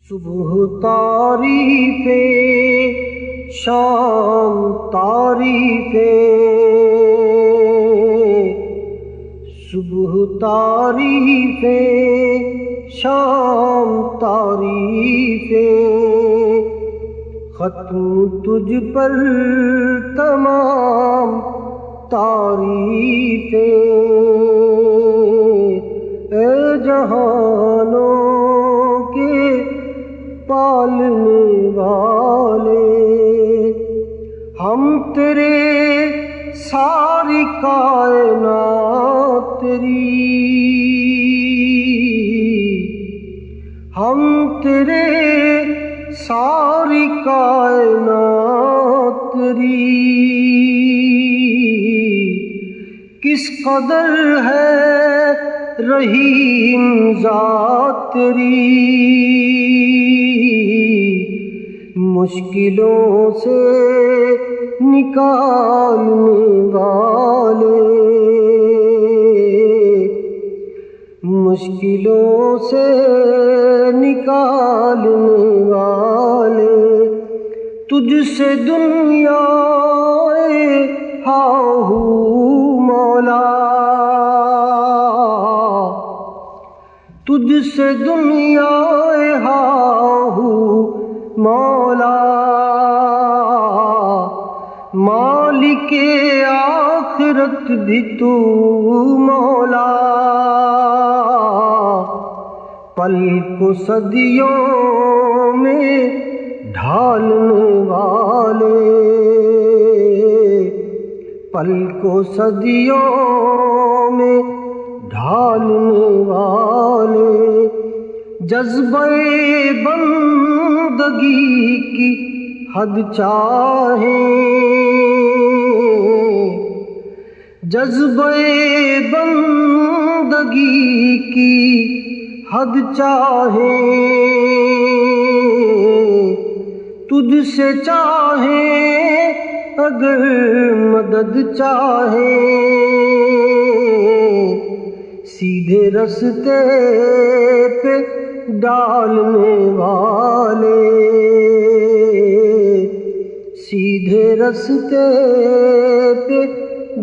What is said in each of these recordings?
صبح تعریفیں، شام تعریفیں، صبح تعریفیں، شام تعریفیں، ختم تجھ پر تمام تعریفیں، اے جہانوں کے پالنے والے، ہم تیرے ساری کائنات تیری، ہم تیرے ساری کائنات تیری، کس قدر ہے رحیم ذات تیری، مشکلوں سے نکالنے والے، مشکلوں سے نکالنے والے، تجھ سے دنیا ہاہو مولا، تجھ سے دنیا ہاہو مولا، مالک آخرت بھی تو مولا، پل کو صدیوں میں ڈھالنے والے، پل کو صدیوں میں ڈھالنے والے، جذبہ بندگی کی حد چاہیں، جذبہ بندگی کی حد چاہیں، تجھ سے چاہیں اگر مدد چاہیں، سیدھے رستے پہ ڈالنے والے، سیدھے رستے پہ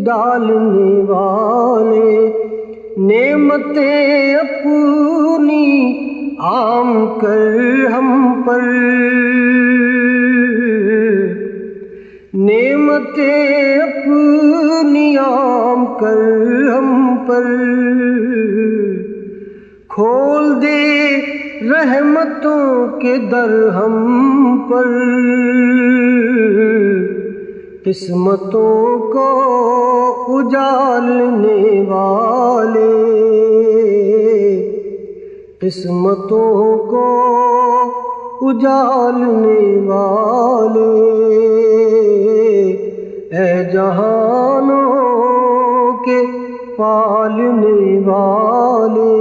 ڈالنے والے، نعمتیں اپنی عام کر ہم پر، نعمتیں اپنی عام کر ہم پر، کھول دے رحمتوں کے در ہم پر، قسمتوں کو اجالنے والے، قسمتوں کو اجالنے والے، اے جہانوں کے پالنے والے۔